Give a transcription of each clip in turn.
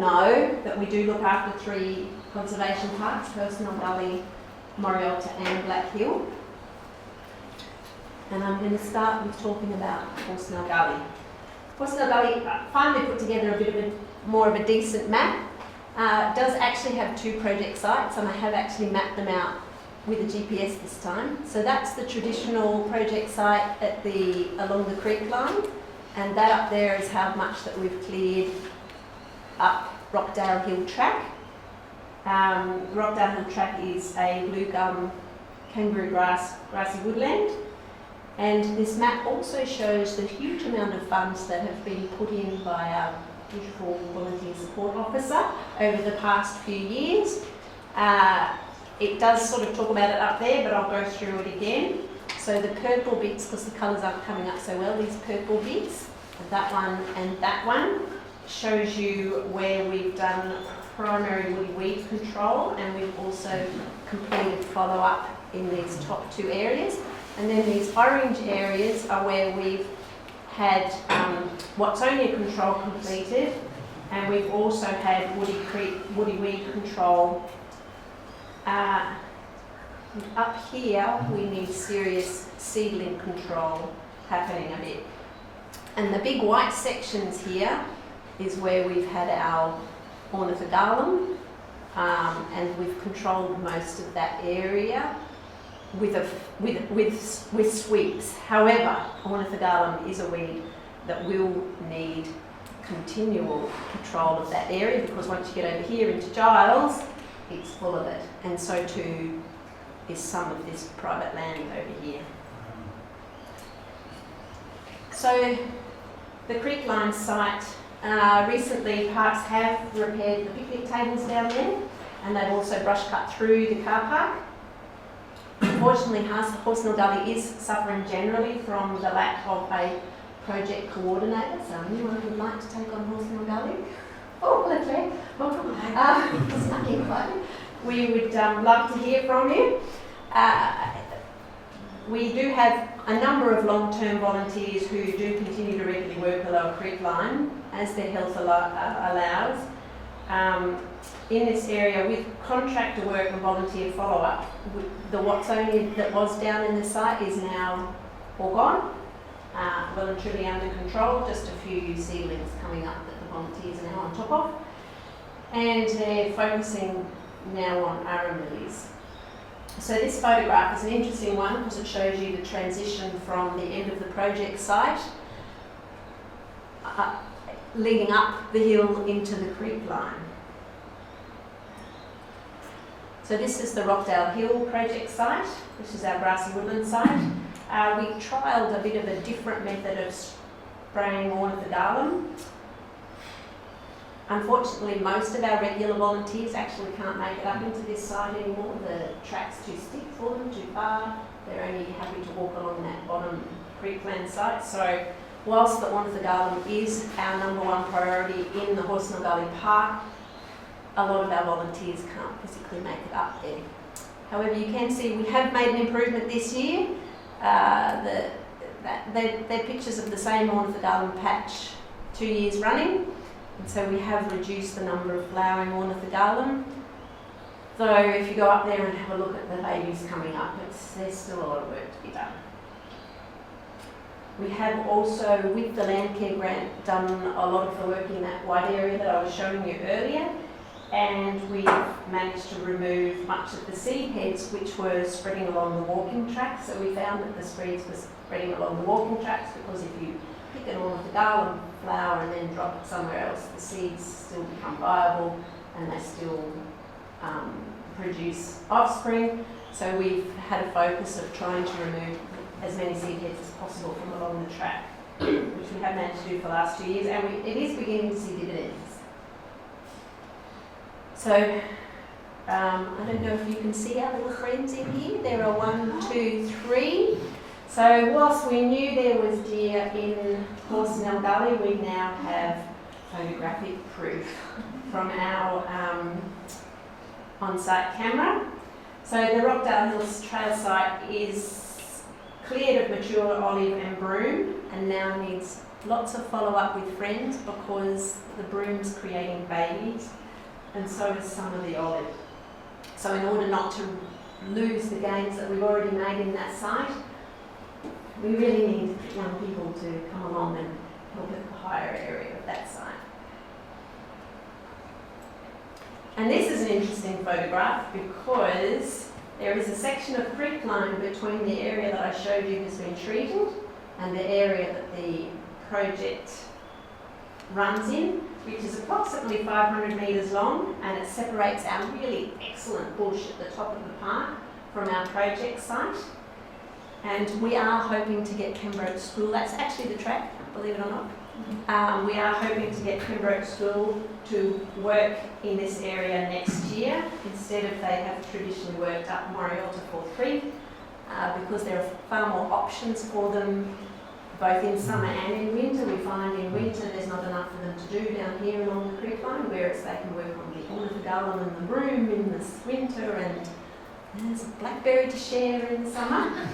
know that we do look after 3 conservation parks, Hornsell, Gully, Morialta and Black Hill. And I'm going to start with talking about Hornsell Gully. Hornsell Gully finally put together a bit of more of a decent map. It does actually have 2 project sites, and I have actually mapped them out with a GPS this time. So that's the traditional project site along the creek line, and that up there is how much that we've cleared up Rockdale Hill Track. Rockdale Hill Track is a blue gum kangaroo grassy woodland, and this map also shows the huge amount of funds that have been put in by our beautiful volunteer support officer over the past few years. It does sort of talk about it up there, but I'll go through it again. So the purple bits, because the colours aren't coming up so well, these purple bits, that one and that one, shows you where we've done primary woody weed control, and we've also completed follow-up in these top 2 areas. And then these orange areas are where we've had Watsonia control completed, and we've also had woody weed control. Up here we need serious seedling control happening a bit. And the big white sections here is where we've had our ornithogalum, and we've controlled most of that area with sweeps. However, ornithogalum is a weed that will need continual control of that area, because once you get over here into Giles, it's full of it, and so too is some of this private land over here. So the creek line site, recently Parks have repaired the picnic tables down there, and they've also brush cut through the car park. Unfortunately, Hornsell Gully is suffering generally from the lack of a project coordinator. So anyone would like to take on Hornsell Gully? Oh, that's right. Welcome. Snuck in quite. We would love to hear from you. We do have a number of long-term volunteers who do continue to regularly work the Lower Creek line as their health allows. In this area, with contractor work and volunteer follow-up, the Watsonia that was down in the site is now all gone, well and truly under control. Just a few seedlings coming up that the volunteers are now on top of, and they're focusing now on arum lilies. So this photograph is an interesting one because it shows you the transition from the end of the project site leading up the hill into the creek line. So this is the Rockdale Hill project site, which is our grassy woodland site. We trialled a bit of a different method of spraying ornithogalum. Unfortunately, most of our regular volunteers actually can't make it up into this site anymore. The track's too steep for them, too far. They're only happy to walk along that bottom creekland site. So whilst the ornithogalum is our #1 priority in the Hornsell Gully Park, a lot of our volunteers can't physically make it up there. However, you can see we have made an improvement this year. They're pictures of the same ornithogalum patch 2 years running, and so we have reduced the number of flowering ornithogalum. Though if you go up there and have a look at the babies coming up, there's still a lot of work to be done. We have also, with the Landcare grant, done a lot of the work in that white area that I was showing you earlier, and we've managed to remove much of the seed heads which were spreading along the walking tracks. So we found that the spreads were spreading along the walking tracks because if you pick an ornithogalum flower and then drop it somewhere else, the seeds still become viable and they still produce offspring. So we've had a focus of trying to remove as many seed heads as possible from along the track, which we have managed to do for the last 2 years, and it is beginning to see dividends. So, I don't know if you can see our little friends in here. There are 1, 2, 3. So whilst we knew there was deer in Hornsell Gully, we now have photographic proof from our on-site camera. So the Rockdale Hills trail site is cleared of mature olive and broom and now needs lots of follow-up with friends because the broom's creating babies, and so is some of the olive. So in order not to lose the gains that we've already made in that site, we really need young people to come along and help at the higher area of that site. And this is an interesting photograph because there is a section of creek line between the area that I showed you has been treated and the area that the project runs in, which is approximately 500 metres long, and it separates our really excellent bush at the top of the park from our project site. And we are hoping to get Pembroke School, that's actually the track, believe it or not. We are hoping to get Pembroke School to work in this area next year instead of they have traditionally worked up Morialta for Creek, because there are far more options for them both in summer and in winter. We find in winter there's not enough for them to do down here along the creek line, whereas they can work on the Gully and the broom in the winter, and there's a blackberry to share in the summer.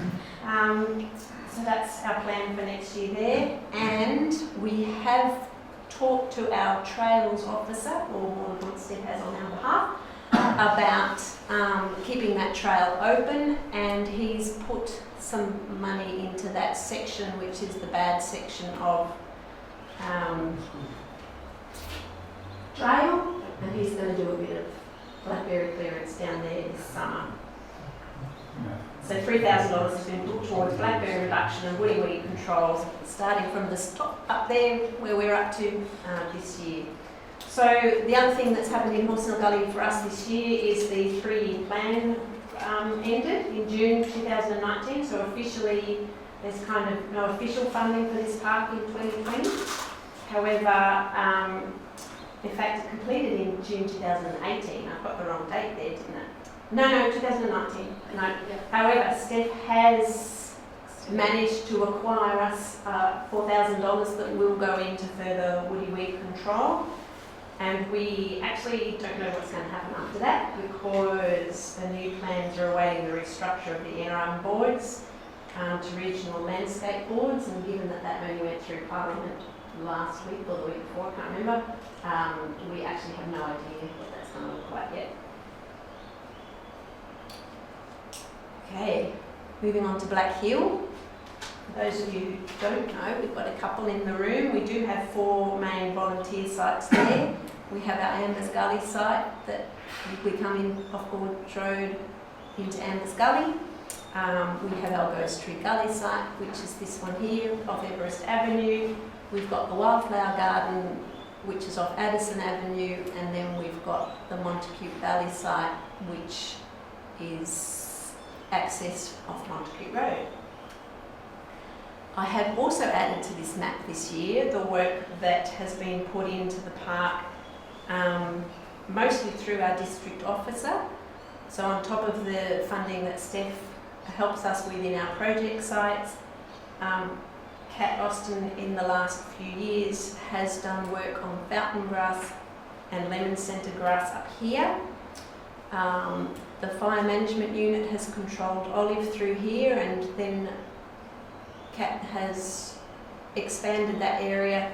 So that's our plan for next year there. And we have talked to our trails officer, or more than one Steph has on our behalf, about keeping that trail open, and he's put some money into that section, which is the bad section of trail, and he's going to do a bit of blackberry clearance down there this summer. So $3,000 has been put towards blackberry reduction and woody weed controls, starting from the top up there where we're up to this year. So the other thing that's happened in Hornsell Gully for us this year is the 3-year plan ended in June 2019. So officially, there's kind of no official funding for this park in 2020. However, in fact, it completed in June 2018. I've got the wrong date there, didn't it? No, 2019. No. Yeah. However, Steph has managed to acquire us $4,000 that will go into further woody weed control. And we actually don't know what's going to happen after that because the new plans are awaiting the restructure of the NRM boards to regional landscape boards. And given that that only went through Parliament last week or the week before, I can't remember, we actually have no idea what that's going to look like yet. Okay, moving on to Black Hill. For those of you who don't know, we've got a couple in the room. We do have 4 main volunteer sites there. We have our Ambers Gully site that we come in off Gorge Road into Ambers Gully. We have our Ghost Tree Gully site, which is this one here off Everest Avenue. We've got the Wildflower Garden, which is off Addison Avenue, and then we've got the Montacute Valley site, which is accessed off Montacute Road. I have also added to this map this year the work that has been put into the park, mostly through our district officer. So on top of the funding that Steph helps us with in our project sites, Kat Austin in the last few years has done work on fountain grass and lemon scented grass up here. The fire management unit has controlled olive through here, and then Kat has expanded that area,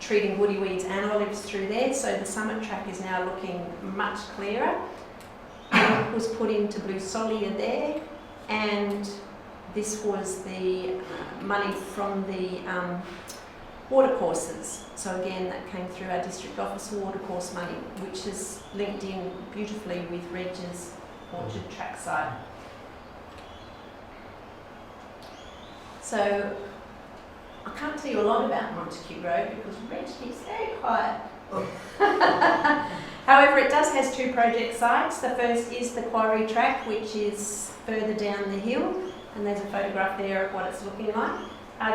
treating woody weeds and olives through there, so the summit track is now looking much clearer. It was put into blue solia there, and this was the money from the watercourses. So again, that came through our district office watercourse money, which is linked in beautifully with Reg's orchard track site. So I can't tell you a lot about Montacute Road because Reg keeps very quiet. However, it does has 2 project sites. The first is the quarry track, which is further down the hill, and there's a photograph there of what it's looking like.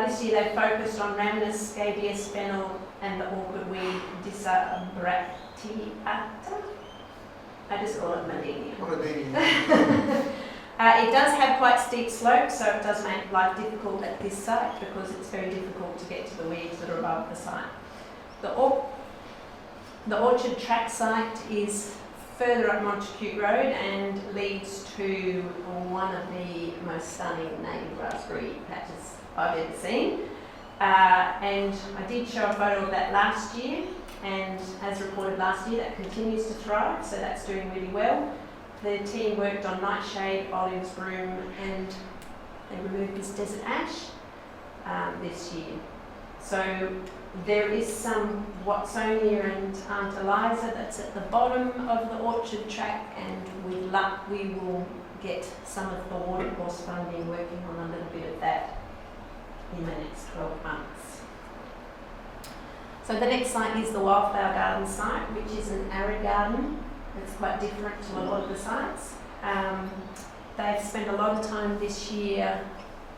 This year they focused on Rhamnus, Scabious, Fennel, and the orchid weed Disabratiata. I just call it Melenia. It does have quite steep slopes, so it does make life difficult at this site because it's very difficult to get to the weeds that are above the site. The orchard track site is further up Montacute Road and leads to one of the most stunning native grass breed patches I've ever seen. And I did show a photo of that last year, and as reported last year, that continues to thrive, so that's doing really well. The team worked on nightshade, olives, broom, and they removed this desert ash this year. So there is some Watsonia and Aunt Eliza that's at the bottom of the orchard track, and with luck we will get some of the watercourse funding, working on a little bit of that in the next 12 months. So the next site is the Wildflower Garden site, which is an arid garden. It's quite different to a lot of the sites. They've spent a lot of time this year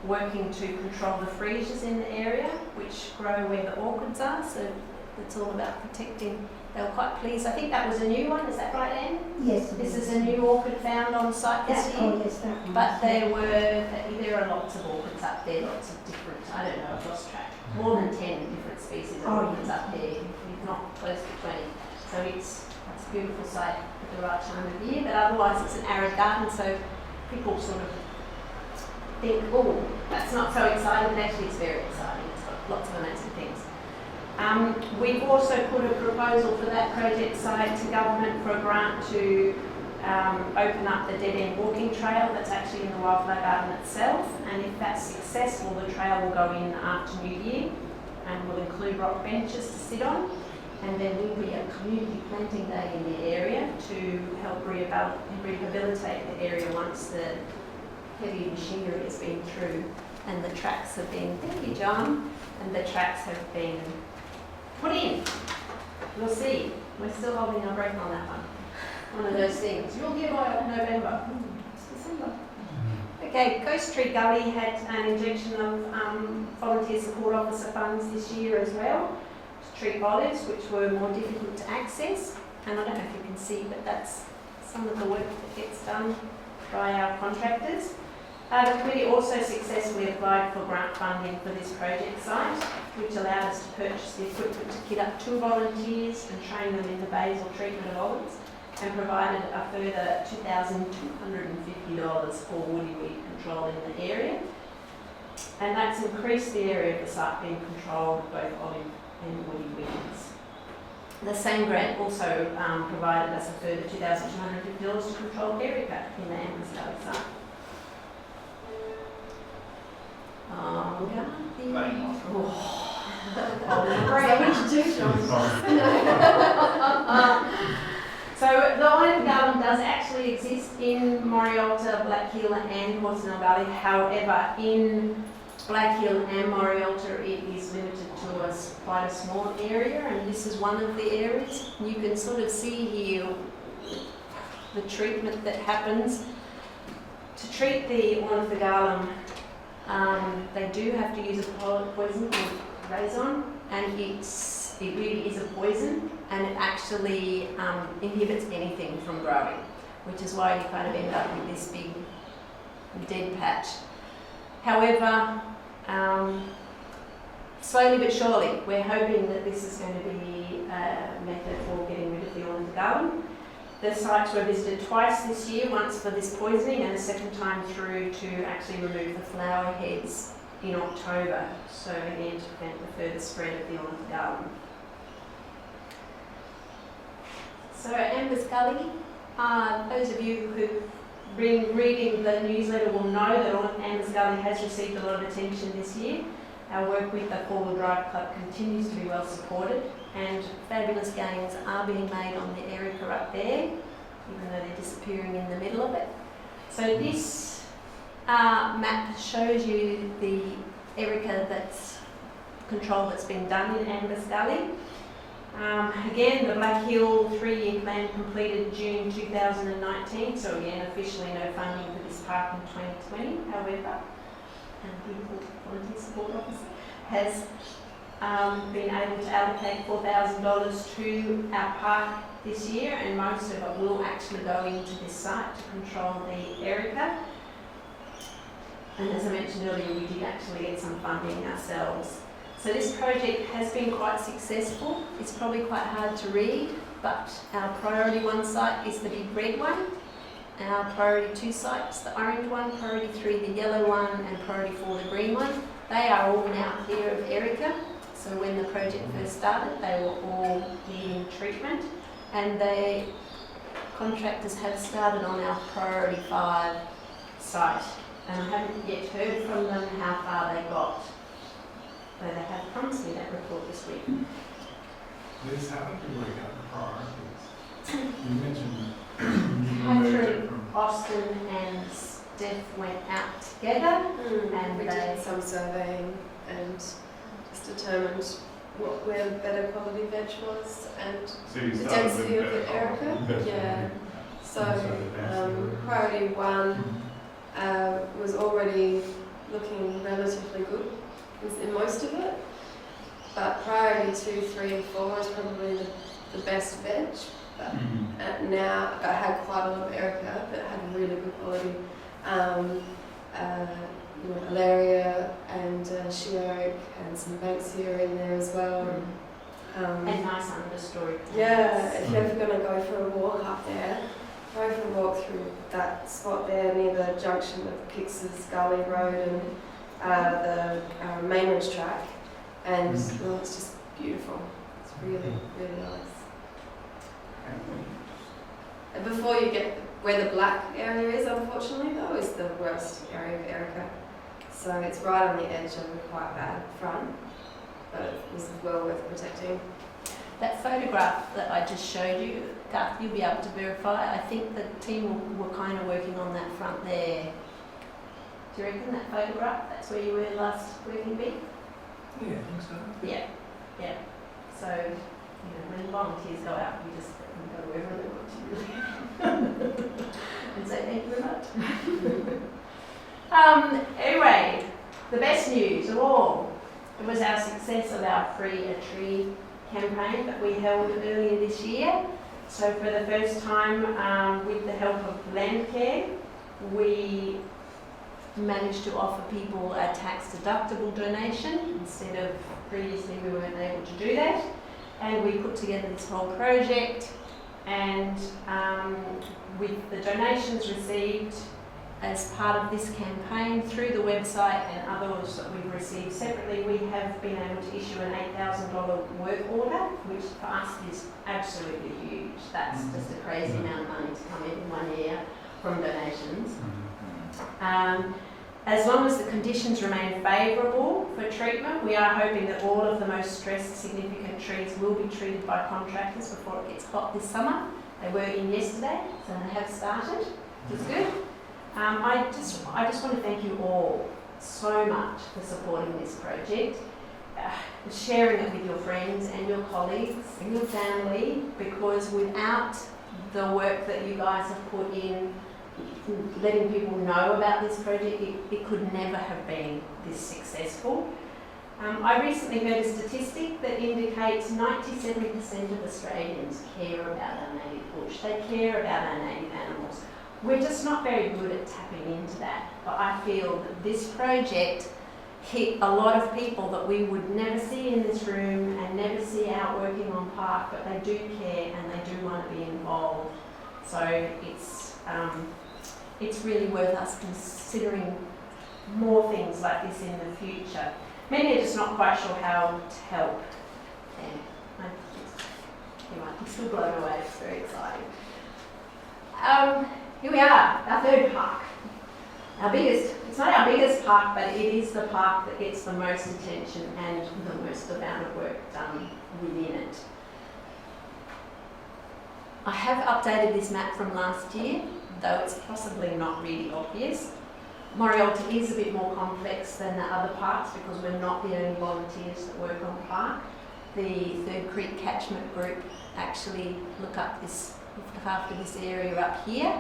working to control the freesias in the area, which grow where the orchids are, so it's all about protecting. They were quite pleased. I think that was a new one, is that right, Anne? Yes. This is a new orchid found on site this year. Oh yes, that one. But there are lots of orchids up there, lots of different, I don't know, I've lost track. More than 10 different species of orchids up there, if not close to 20. So it's a beautiful site at the right time of year, but otherwise it's an arid garden, so people sort of think, oh, that's not so exciting, but actually it's very exciting. It's got lots of amazing things. We've also put a proposal for that project site to government for a grant to open up the dead-end walking trail that's actually in the Wildflower Garden itself, and if that's successful, the trail will go in after New Year and will include rock benches to sit on, and there will be a community planting day in the area to help rehabilitate the area once the heavy machinery has been through and the tracks have been, thank you John, and the tracks have been put in. We'll see. We're still holding our breath on that one. One of those things. You'll hear by November. It's December. Okay, Ghost Tree Gully had an injection of volunteer support officer funds this year as well to treat olives, which were more difficult to access. And I don't know if you can see, but that's some of the work that gets done by our contractors. The committee also successfully applied for grant funding for this project site, which allowed us to purchase the equipment to kit up 2 volunteers and train them in the basal treatment of olives, and provided a further $2,250 for woody weed control in the area. And that's increased the area of the site being controlled with both olive and woody weeds. The same grant also provided us a further $2,250 to control erica in the Ambers Gully site. So the olive garden does actually exist in Morialta, Black Hill and Hornsell Gully. However, in Black Hill and Morialta it is limited to quite a small area, and this is one of the areas. You can sort of see here the treatment that happens. To treat the ornithogalum, they do have to use a poison called Razon, and it really is a poison, and it actually inhibits anything from growing, which is why you kind of end up with this big dead patch. However, slowly but surely, we're hoping that this is going to be a method for getting rid of the ornithogalum. The sites were visited twice this year, once for this poisoning and a second time through to actually remove the flower heads in October, so again to prevent the further spread of the ornithogalum. So Ambers Gully, those of you who've been reading the newsletter will know that Ambers Gully has received a lot of attention this year. Our work with the 4-Wheel Drive Club continues to be well supported, and fabulous gains are being made on the erica up there, even though they're disappearing in the middle of it. So this map shows you the erica control that's been done in Ambers Gully. Again, the Black Hill 3-year plan completed June 2019, so again, officially no funding for this park in 2020. However, beautiful volunteer support officer has been able to allocate $4,000 to our park this year, and most of it will actually go into this site to control the erica. And as I mentioned earlier, we did actually get some funding ourselves. So this project has been quite successful. It's probably quite hard to read, but our priority 1 site is the big red one. Our priority 2 sites, the orange one, priority 3 the yellow one, and priority 4 the green one. They are all now clear of Erica. So when the project first started, they were all needing treatment, and the contractors have started on our Priority 5 site. And I haven't yet heard from them how far they got. Though they have promised me that report this week. Liz, how did you work out the priorities? You mentioned Catherine, Austin and Steph went out together and we did some surveying and just determined where the better quality veg was and so you the started density with of the better Erica. quality. Yeah. So the density. priority 1 was already looking relatively good in most of it, but priority 2, 3 and 4 is probably the best veg. But now I had quite a lot of Erica that had really good quality. Alaria and Sheoak and some Banksia in there as well. and nice understory. Yeah, if you're ever going to go for a walk up there, go for a walk through that spot there near the junction of Pix's Gully Road and the Mainridge track. And it's just beautiful. It's really, really nice. And before you get where the black area is, unfortunately, though, is the worst area of Erica. So it's right on the edge of a quite bad front, but it was well worth protecting. That photograph that I just showed you, Garth, you'll be able to verify. I think the team were kind of working on that front there. Do you reckon that photograph, that's where you were last working week? Yeah, I think so. Yeah, yeah. So, when volunteers go out, you just let them go wherever they want to, really. And say thank you very much. Anyway, the best news of all, it was our success of our Free a Tree campaign that we held earlier this year. So for the first time, with the help of Landcare, we managed to offer people a tax-deductible donation instead of previously we weren't able to do that. And we put together this whole project, and with the donations received as part of this campaign through the website and others that we've received separately, we have been able to issue an $8,000 work order, which for us is absolutely huge. That's just a crazy amount of money to come in 1 year from donations. As long as the conditions remain favourable for treatment, we are hoping that all of the most stressed significant trees will be treated by contractors before it gets hot this summer. They were in yesterday, so they have started, which is good. I just want to thank you all so much for supporting this project, sharing it with your friends and your colleagues and your family, because without the work that you guys have put in, letting people know about this project, it could never have been this successful. I recently heard a statistic that indicates 97% of Australians care about our native bush. They care about our native animals. We're just not very good at tapping into that, but I feel that this project hit a lot of people that we would never see in this room and never see out working on park, but they do care and they do want to be involved. So it's really worth us considering more things like this in the future. Many are just not quite sure how to help. I'm still blown away, it's very exciting. Here we are, our third park. It's not our biggest park, but it is the park that gets the most attention and the most amount of work done within it. I have updated this map from last year, though it's possibly not really obvious. Morialta is a bit more complex than the other parks because we're not the only volunteers that work on the park. The Third Creek Catchment Group actually look after this area up here.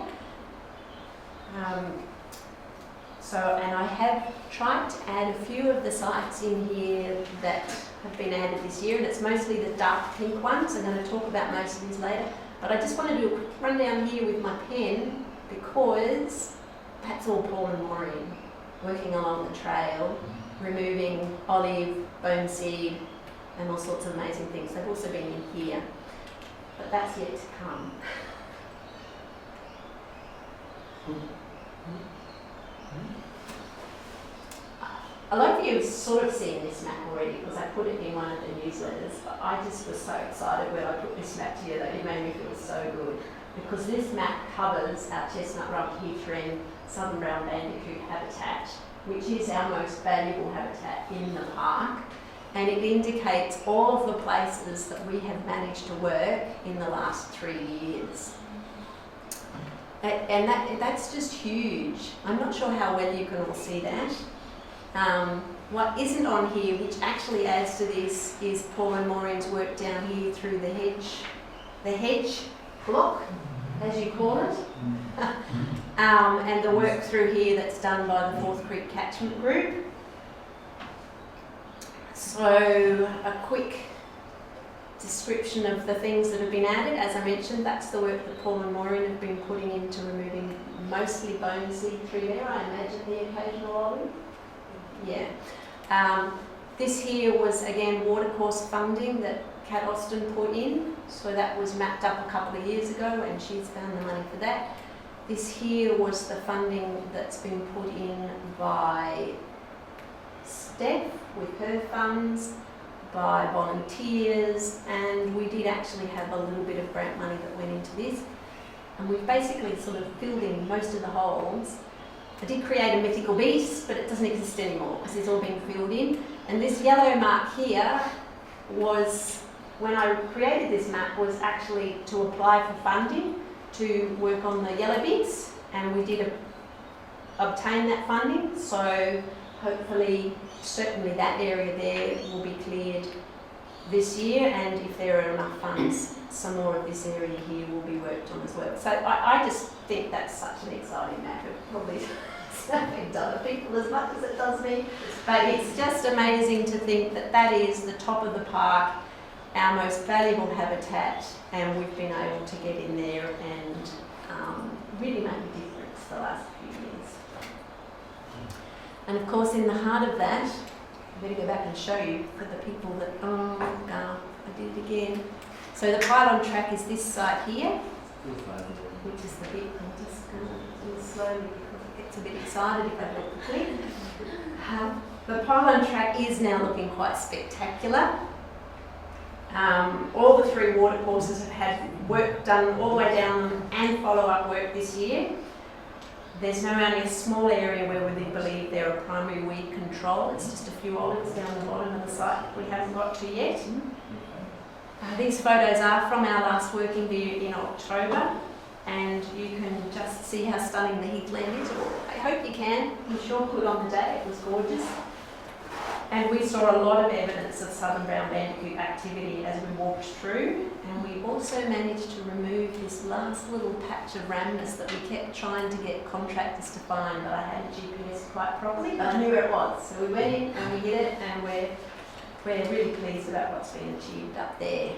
And I have tried to add a few of the sites in here that have been added this year, and it's mostly the dark pink ones. I'm going to talk about most of these later, but I just want to do a quick rundown here with my pen because that's all Paul and Maureen working along the trail, removing olive, bone seed, and all sorts of amazing things. They've also been in here, but that's yet to come. a lot of you have sort of seen this map already because I put it in one of the newsletters, but I just was so excited when I put this map together. It made me feel so good because this map covers our chestnut rump heath wren southern brown bandicoot habitat, which is our most valuable habitat in the park, and it indicates all of the places that we have managed to work in the last 3 years. And that's just huge. I'm not sure how well you can all see that. What isn't on here, which actually adds to this, is Paul and Maureen's work down here through the hedge block, as you call it, and the work through here that's done by the Fourth Creek Catchment Group. So a quick description of the things that have been added. As I mentioned, that's the work that Paul and Maureen have been putting into removing mostly bone seed through there. I imagine the occasional olive. Yeah. This here was again watercourse funding that Kat Austin put in. So that was mapped up a couple of years ago and she's found the money for that. This here was the funding that's been put in by Steph with her funds, by volunteers, and we did actually have a little bit of grant money that went into this. And we've basically sort of filled in most of the holes. I did create a mythical beast, but it doesn't exist anymore because it's all been filled in. And this yellow mark here was, when I created this map, was actually to apply for funding to work on the yellow bits, and we did obtain that funding. So hopefully, certainly that area there will be cleared this year, and if there are enough funds, some more of this area here will be worked on as well. So I just think that's such an exciting map. It probably doesn't other people as much as it does me, but it's just amazing to think that that is the top of the park, our most valuable habitat, and we've been able to get in there and really make a difference the last few years. And of course, in the heart of that, I better go back and show you for the people that, I did it again. So the pylon track is this site here, which is the bit, I'm just going to do it slowly because it gets a bit excited if I do it quickly. The pylon track is now looking quite spectacular. All the 3 water courses have had work done all the way down and follow-up work this year. There's now only a small area where we believe they're a primary weed control. It's just a few olives down the bottom of the site that we haven't got to yet. These photos are from our last working view in October, and you can just see how stunning the heathland is. I hope you can. We sure could on the day. It was gorgeous. And we saw a lot of evidence of southern brown bandicoot activity as we walked through, and we also managed to remove this last little patch of ramnus that we kept trying to get contractors to find, but I had GPS quite properly, but I knew where it was. So we went in and we hit it, and we're really pleased about what's been achieved up there.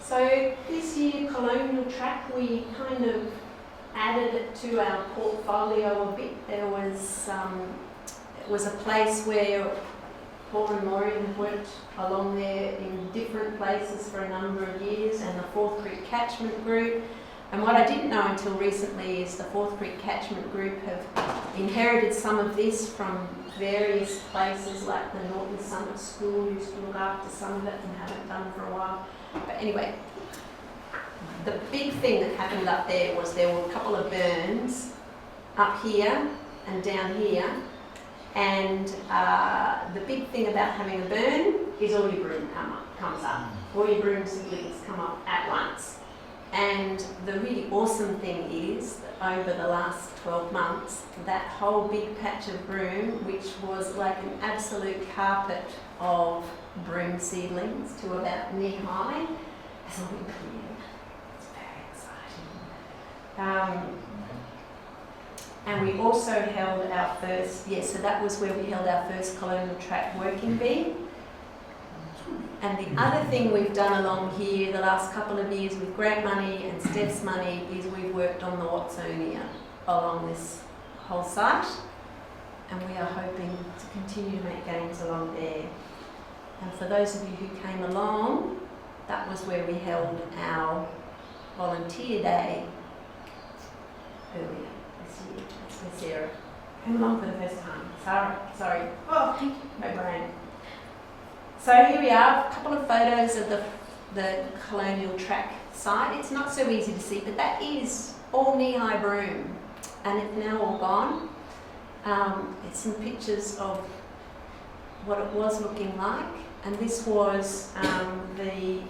So this year, Colonial Track, we kind of added it to our portfolio a bit. There was a place where Paul and Maureen have worked along there in different places for a number of years, and the Fourth Creek Catchment Group. And what I didn't know until recently is the Fourth Creek Catchment Group have inherited some of this from various places, like the Norton Summit School used to look after some of it and haven't done for a while. But anyway, the big thing that happened up there was there were a couple of burns up here and down here. And the big thing about having a burn is all your broom comes up. All your broom siblings come up at once. And the really awesome thing is that over the last 12 months, that whole big patch of broom, which was like an absolute carpet of broom seedlings to about knee high, has all been cleared. It's very exciting. And we also held our first, so that was where we held our first Colonial Track working bee. And the other thing we've done along here the last couple of years with grant money and Steph's money is we've worked on the Watsonia along this whole site. And we are hoping to continue to make gains along there. And for those of you who came along, that was where we held our volunteer day earlier this year. That's where Sarah Came along for the first time. Sorry. Oh, my brain. So here we are, a couple of photos of the colonial track site. It's not so easy to see, but that is all knee-high broom, and it's now all gone. It's some pictures of what it was looking like, and this was a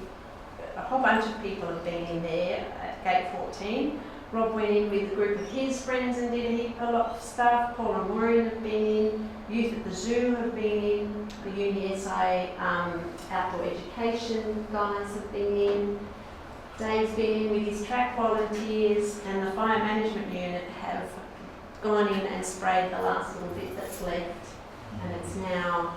whole bunch of people have been in there at Gate 14. Rob went in with a group of his friends and did a lot of stuff. Paul and Maureen have been in. Youth at the Zoo have been in. The Uni SA outdoor education guys have been in. Dave's been in with his track volunteers, and the fire management unit have gone in and sprayed the last little bit that's left. And it's now,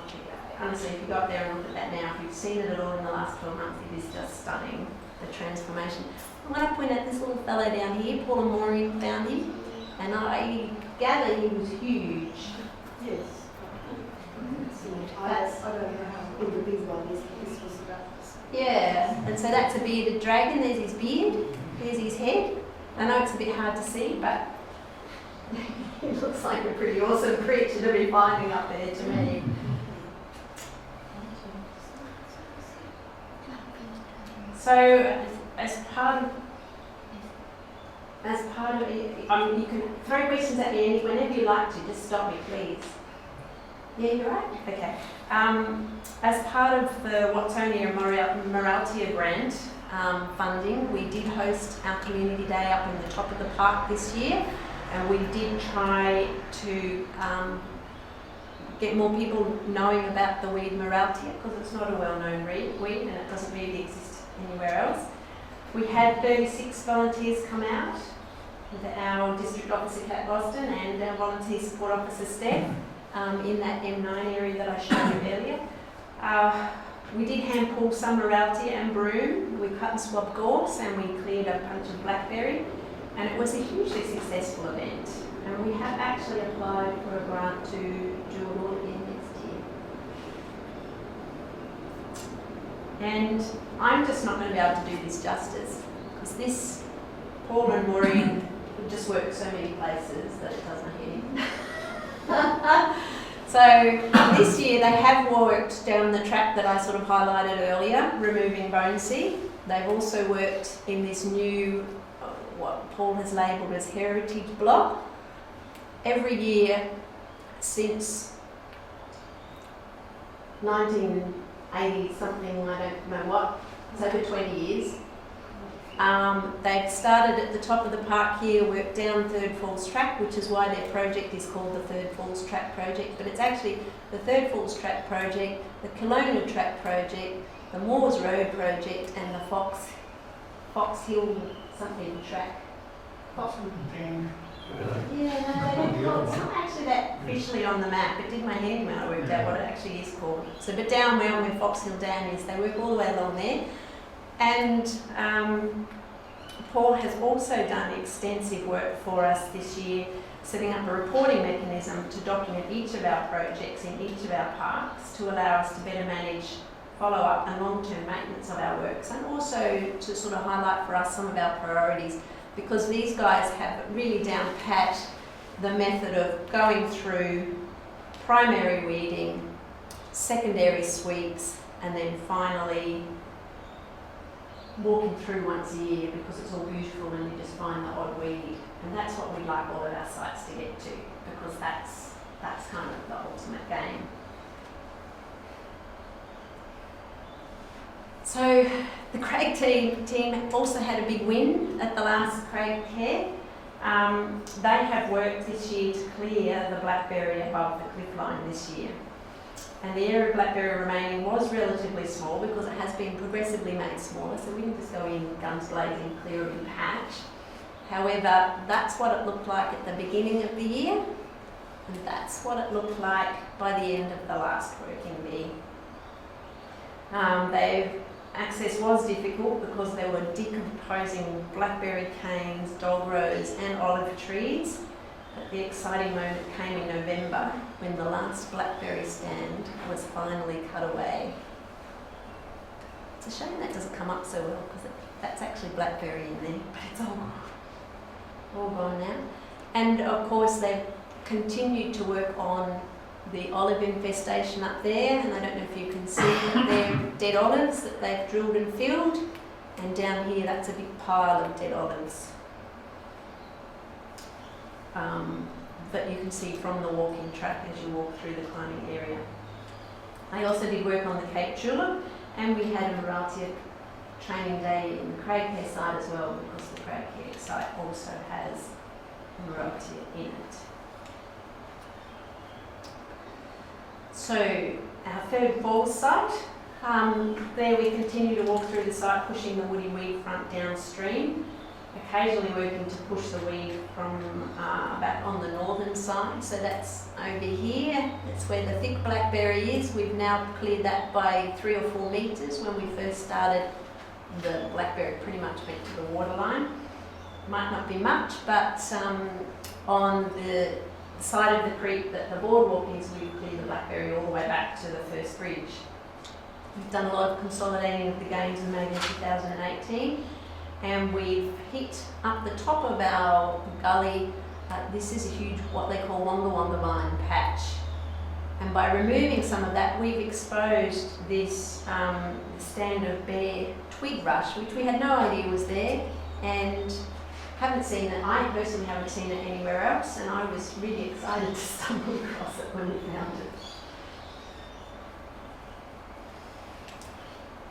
honestly, if you go up there and look at that now, if you've seen it at all in the last 12 months, it is just stunning, the transformation. I want to point out this little fellow down here. Paul and Maureen found him, and I gather he was huge. Yes. I don't know how big the big one is, but this was about this. Yeah, and so that's a bearded dragon. There's his beard, there's his head. I know it's a bit hard to see, but it looks like a pretty awesome creature to be finding up there to me. So, as part of it, you can throw questions at me whenever you like to. Just stop me, please. Yeah, you're right. Okay. As part of the Watsonia Morialta grant funding, we did host our community day up in the top of the park this year, and we did try to get more people knowing about the weed Morialta, because it's not a well-known weed and it doesn't really exist anywhere else. We had 36 volunteers come out with our District Officer Kat Boston and our Volunteer Support Officer Steph in that M9 area that I showed you earlier. We did hand pull some Morialta and broom. We cut and swabbed gorse and we cleared a bunch of blackberry, and it was a hugely successful event. And we have actually applied for a grant to do it all again next year. And I'm just not going to be able to do this justice, because this Paul and Maureen have just worked so many places that it doesn't hit. So this year they have worked down the track that I sort of highlighted earlier, removing bone seed. They've also worked in this new, what Paul has labelled as heritage block. Every year since 1980 something, I don't know what, it's over 20 years. They've started at the top of the park here, worked down Third Falls Track, which is why their project is called the Third Falls Track Project, but it's actually the Third Falls Track Project, the Colonial Track Project, the Moores Road Project, and the Fox Hill something track. Yeah, no, they don't call it. It's not actually that officially on the map. It did my head when I worked out what it actually is called. So, but down where Fox Hill Dam is, they work all the way along there. And Paul has also done extensive work for us this year, setting up a reporting mechanism to document each of our projects in each of our parks to allow us to better manage follow-up and long-term maintenance of our works, and also to sort of highlight for us some of our priorities, because these guys have really down pat the method of going through primary weeding, secondary sweeps, and then finally walking through once a year, because it's all beautiful and you just find the odd weed. And that's what we'd like all of our sites to get to, because that's kind of the ultimate game. So the Craig team also had a big win at the last Craig Care. They have worked this year to clear the blackberry above the cliff line this year. And the area of blackberry remaining was relatively small, because it has been progressively made smaller, so we didn't just go in guns blazing, clear and patch. However, that's what it looked like at the beginning of the year, and that's what it looked like by the end of the last working bee. Access was difficult because there were decomposing blackberry canes, dog rose and olive trees. But the exciting moment came in November, when the last blackberry stand was finally cut away. It's a shame that doesn't come up so well, because that's actually blackberry in there, but it's all gone now. And of course they've continued to work on the olive infestation up there, and I don't know if you can see that they're dead olives that they've drilled and filled, and down here that's a big pile of dead olives that you can see from the walking track as you walk through the climbing area. I also did work on the Cape Julep, and we had a Morialta training day in the Craigcare site as well, because the Craigcare site also has Morialta in it. So our third falls site, there we continue to walk through the site pushing the woody weed front downstream, occasionally working to push the weed from back on the northern side. So that's over here, that's where the thick blackberry is. We've now cleared that by 3 or 4 metres. When we first started, the blackberry pretty much went to the waterline. Might not be much, but on the side of the creek that the boardwalk is, we cleared the blackberry all the way back to the first bridge. We've done a lot of consolidating of the gains we made in 2018, and we've hit up the top of our gully. This is a huge, what they call Wonga Wonga vine patch. And by removing some of that, we've exposed this stand of bare twig rush, which we had no idea was there, and haven't seen it. I personally haven't seen it anywhere else, and I was really excited to stumble across it when we found it.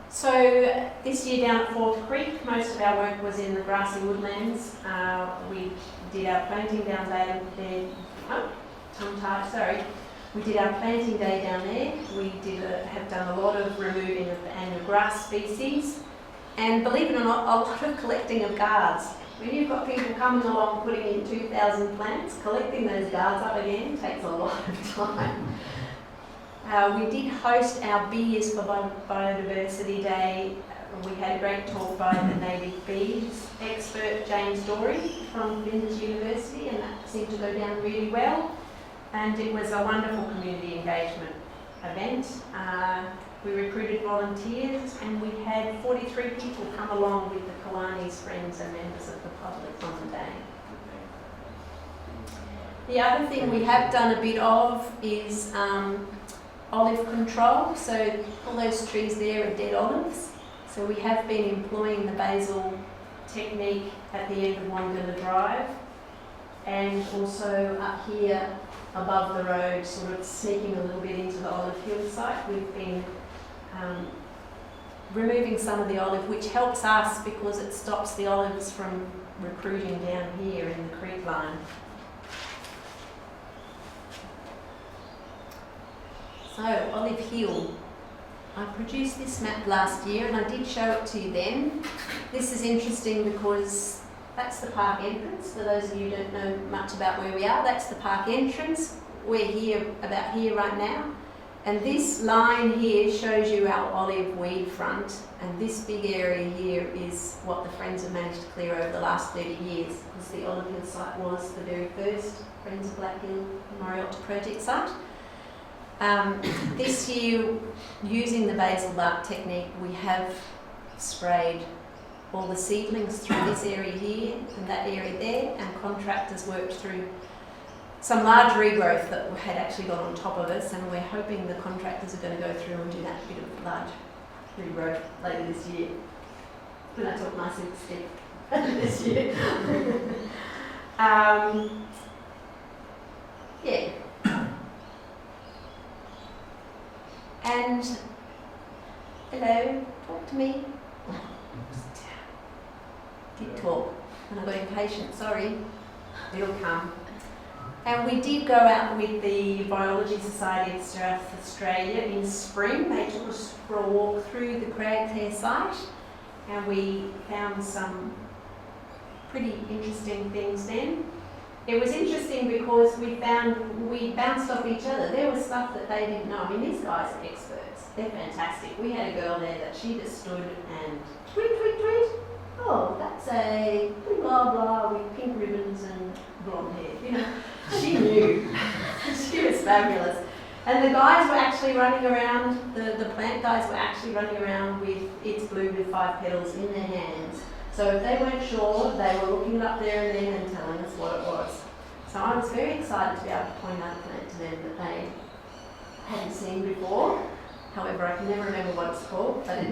So this year down at Fourth Creek, most of our work was in the grassy woodlands. We did our planting down there. We did our planting day down there. We have done a lot of removing of the annual grass species, and believe it or not, a lot of collecting of guards. When you've got people coming along putting in 2,000 plants, collecting those guards up again takes a lot of time. We did host our Bees for Biodiversity Day. We had a great talk by the native bees expert James Dory from Flinders University, and that seemed to go down really well. And it was a wonderful community engagement event. We recruited volunteers, and we had 43 people come along with the Kalani's friends and members of the public on the day. The other thing we have done a bit of is olive control. So all those trees there are dead olives. So we have been employing the basil technique at the end of Wongilla Drive, and also up here above the road, sort of sneaking a little bit into the olive hill site. We've been removing some of the olive, which helps us because it stops the olives from recruiting down here in the creek line. So, Olive Hill. I produced this map last year and I did show it to you then. This is interesting because that's the park entrance. For those of you who don't know much about where we are, that's the park entrance. We're here, about here right now. And this line here shows you our olive weed front, and this big area here is what the Friends have managed to clear over the last 30 years, because the Olive Hill site was the very first Friends of Black Hill Morialta project site. This year, using the basil bark technique, we have sprayed all the seedlings through this area here and that area there, and contractors worked through some large regrowth that had actually got on top of us, and we're hoping the contractors are going to go through and do that bit of large regrowth later this year. When I talk nicely to Steve this year. Yeah. And, hello, talk to me. Did talk, and I got impatient, sorry. It'll come. And we did go out with the Biology Society of South Australia in spring. They took us for a walk through the Craigcare site, and we found some pretty interesting things then. It was interesting because we bounced off each other. There was stuff that they didn't know. I mean, these guys are experts. They're fantastic. We had a girl there that she just stood and tweet, tweet, tweet. Oh, that's a blah blah with pink ribbons and blonde hair. You know, she knew. She was fabulous. And the guys were actually running around, the plant guys were actually running around with It's Blue with 5 petals in their hands. So if they weren't sure, they were looking it up there and then and telling us what it was. So I was very excited to be able to point out a plant to them that they hadn't seen before. However, I can never remember what it's called, but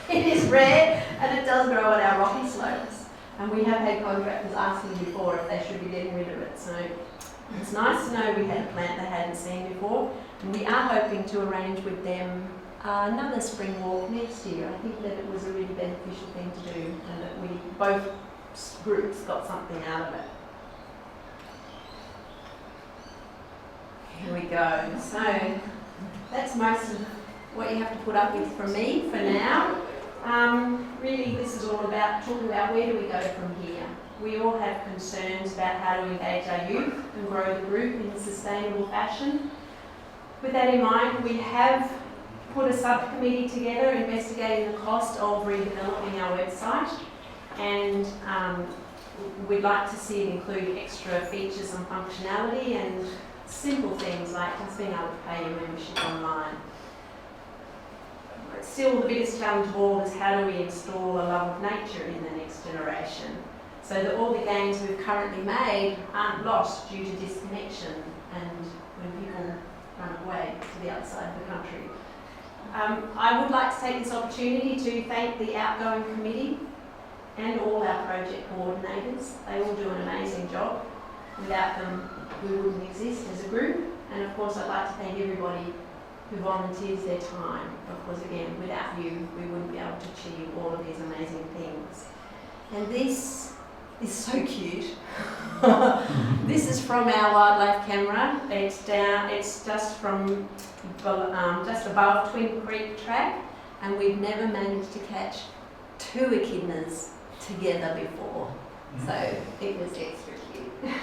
it is rare and it does grow on our rocky slopes. And we have had contractors asking before if they should be getting rid of it. So it's nice to know we had a plant they hadn't seen before. And we are hoping to arrange with them another spring walk next year. I think that it was a really beneficial thing to do and that we both groups got something out of it. Here we go. So that's most of what you have to put up with from me for now. Really, this is all about talking about where do we go from here. We all have concerns about how to engage our youth and grow the group in a sustainable fashion. With that in mind, we have put a subcommittee together investigating the cost of redeveloping our website, and we'd like to see it include extra features and functionality and simple things like just being able to pay your membership online. But still, the biggest challenge of all is how do we install a love of nature in the next generation so that all the gains we've currently made aren't lost due to disconnection and when people run away to the outside of the country. I would like to take this opportunity to thank the outgoing committee and all our project coordinators. They all do an amazing job. Without them, we wouldn't exist as a group. And of course, I'd like to thank everybody who volunteers their time, because again, without you, we wouldn't be able to achieve all of these amazing things. And this is so cute. This is from our wildlife camera. It's just from just above Twin Creek Track, and we've never managed to catch 2 echidnas together before, so it was extra cute.